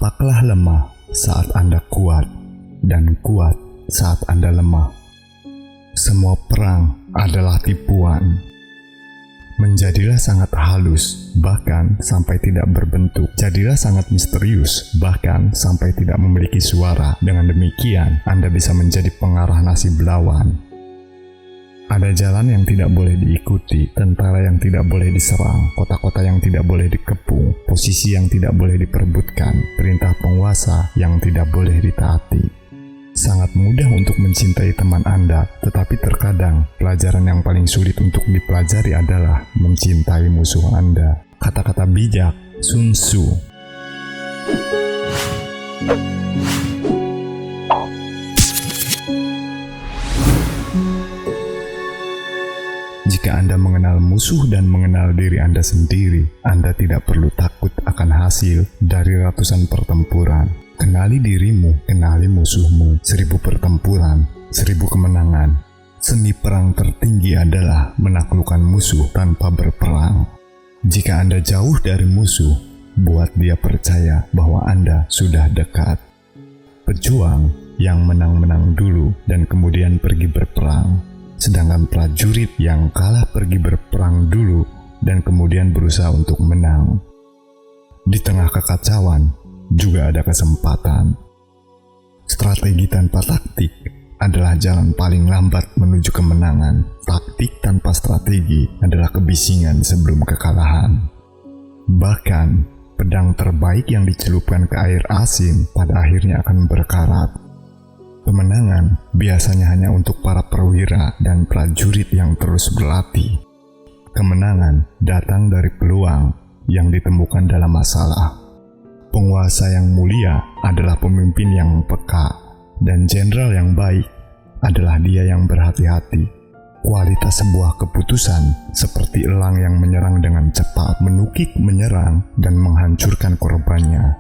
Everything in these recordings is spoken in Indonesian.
Tampaklah lemah saat Anda kuat, dan kuat saat Anda lemah. Semua perang adalah tipuan. Menjadilah sangat halus, bahkan sampai tidak berbentuk. Jadilah sangat misterius, bahkan sampai tidak memiliki suara. Dengan demikian, Anda bisa menjadi pengarah nasib lawan. Ada jalan yang tidak boleh diikuti, tentara yang tidak boleh diserang, kota-kota yang tidak boleh dikepung, posisi yang tidak boleh diperebutkan, perintah penguasa yang tidak boleh ditaati. Sangat mudah untuk mencintai teman Anda, tetapi terkadang pelajaran yang paling sulit untuk dipelajari adalah mencintai musuh Anda. Kata-kata bijak Sun Tzu. Jika Anda mengenal musuh dan mengenal diri Anda sendiri, Anda tidak perlu takut akan hasil dari ratusan pertempuran. Kenali dirimu, kenali musuhmu. 1000 pertempuran, 1000 kemenangan. Seni perang tertinggi adalah menaklukkan musuh tanpa berperang. Jika Anda jauh dari musuh, buat dia percaya bahwa Anda sudah dekat. Pejuang yang menang-menang dulu dan kemudian pergi berperang. Sedangkan prajurit yang kalah pergi berperang dulu dan kemudian berusaha untuk menang. Di tengah kekacauan, juga ada kesempatan. Strategi tanpa taktik adalah jalan paling lambat menuju kemenangan. Taktik tanpa strategi adalah kebisingan sebelum kekalahan. Bahkan, pedang terbaik yang dicelupkan ke air asin pada akhirnya akan berkarat. Kemenangan biasanya hanya untuk para perwira dan prajurit yang terus berlatih. Kemenangan datang dari peluang yang ditemukan dalam masalah. Penguasa yang mulia adalah pemimpin yang peka, dan jenderal yang baik adalah dia yang berhati-hati. Kualitas sebuah keputusan seperti elang yang menyerang dengan cepat, menukik, menyerang, dan menghancurkan korbannya.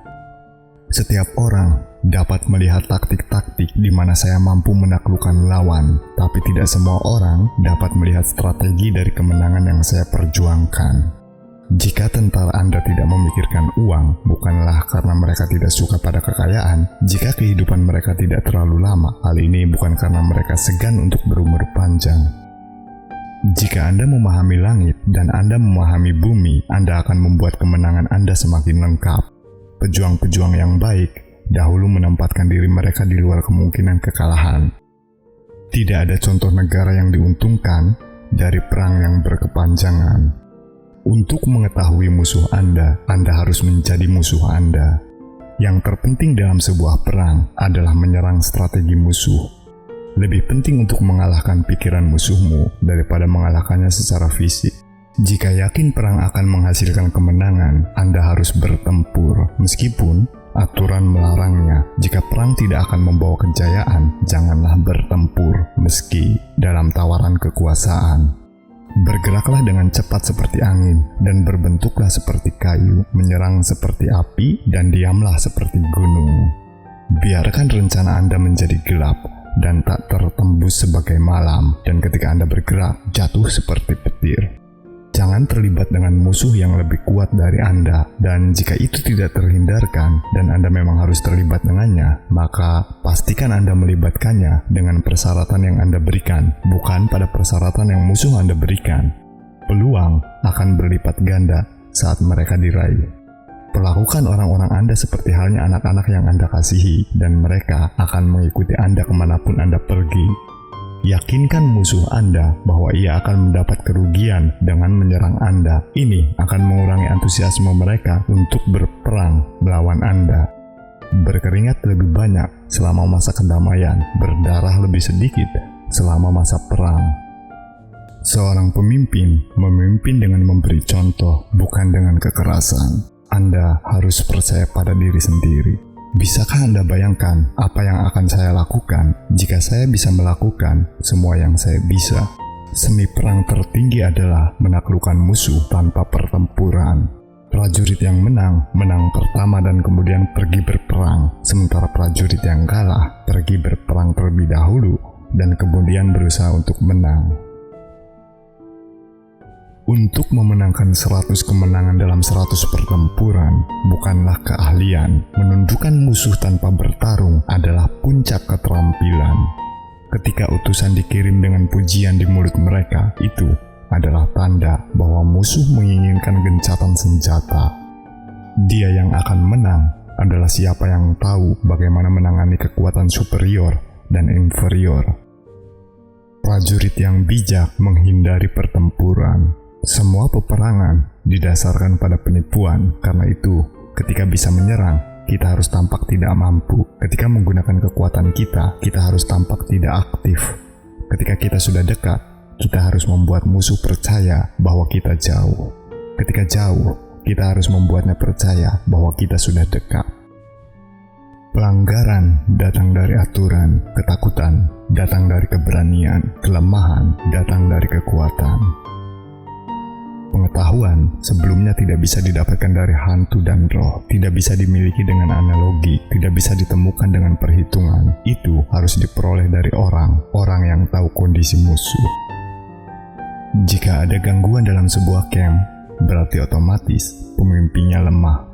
Setiap orang dapat melihat taktik-taktik di mana saya mampu menaklukkan lawan, tapi tidak semua orang dapat melihat strategi dari kemenangan yang saya perjuangkan. Jika tentara Anda tidak memikirkan uang, bukanlah karena mereka tidak suka pada kekayaan. Jika kehidupan mereka tidak terlalu lama, hal ini bukan karena mereka segan untuk berumur panjang. Jika Anda memahami langit dan Anda memahami bumi, Anda akan membuat kemenangan Anda semakin lengkap. Pejuang-pejuang yang baik dahulu menempatkan diri mereka di luar kemungkinan kekalahan. Tidak ada contoh negara yang diuntungkan dari perang yang berkepanjangan. Untuk mengetahui musuh Anda harus menjadi musuh Anda. Yang terpenting dalam sebuah perang adalah menyerang strategi musuh. Lebih penting untuk mengalahkan pikiran musuhmu daripada mengalahkannya secara fisik. Jika yakin perang akan menghasilkan kemenangan, Anda harus bertempur, meskipun aturan melarangnya. Jika perang tidak akan membawa kejayaan, janganlah bertempur, meski dalam tawaran kekuasaan. Bergeraklah dengan cepat seperti angin, dan berbentuklah seperti kayu, menyerang seperti api, dan diamlah seperti gunung. Biarkan rencana Anda menjadi gelap, dan tak tertembus sebagai malam, dan ketika Anda bergerak, jatuh seperti petir. Jangan terlibat dengan musuh yang lebih kuat dari Anda, dan jika itu tidak terhindarkan dan Anda memang harus terlibat dengannya, maka pastikan Anda melibatkannya dengan persyaratan yang Anda berikan, bukan pada persyaratan yang musuh Anda berikan. Peluang akan berlipat ganda saat mereka diraih. Perlakukan orang-orang Anda seperti halnya anak-anak yang Anda kasihi, dan mereka akan mengikuti Anda kemanapun Anda pergi. Yakinkan musuh Anda bahwa ia akan mendapat kerugian dengan menyerang Anda. Ini akan mengurangi antusiasme mereka untuk berperang melawan Anda. Berkeringat lebih banyak selama masa kedamaian, berdarah lebih sedikit selama masa perang. Seorang pemimpin memimpin dengan memberi contoh, bukan dengan kekerasan. Anda harus percaya pada diri sendiri. Bisakah Anda bayangkan apa yang akan saya lakukan jika saya bisa melakukan semua yang saya bisa? Seni perang tertinggi adalah menaklukkan musuh tanpa pertempuran. Prajurit yang menang pertama dan kemudian pergi berperang, sementara prajurit yang kalah pergi berperang terlebih dahulu dan kemudian berusaha untuk menang. Untuk memenangkan 100 kemenangan dalam 100 pertempuran bukanlah keahlian. Menundukkan musuh tanpa bertarung adalah puncak keterampilan. Ketika utusan dikirim dengan pujian di mulut mereka, itu adalah tanda bahwa musuh menginginkan gencatan senjata. Dia yang akan menang adalah siapa yang tahu bagaimana menangani kekuatan superior dan inferior. Prajurit yang bijak menghindari pertempuran. Semua peperangan didasarkan pada penipuan. Karena itu, ketika bisa menyerang, kita harus tampak tidak mampu. Ketika menggunakan kekuatan kita, kita harus tampak tidak aktif. Ketika kita sudah dekat, kita harus membuat musuh percaya bahwa kita jauh. Ketika jauh, kita harus membuatnya percaya bahwa kita sudah dekat. Pelanggaran datang dari aturan, ketakutan datang dari keberanian, kelemahan datang dari kekuatan. Pengetahuan sebelumnya tidak bisa didapatkan dari hantu dan roh, tidak bisa dimiliki dengan analogi, tidak bisa ditemukan dengan perhitungan. Itu harus diperoleh dari orang yang tahu kondisi musuh. Jika ada gangguan dalam sebuah camp, berarti otomatis pemimpinnya lemah.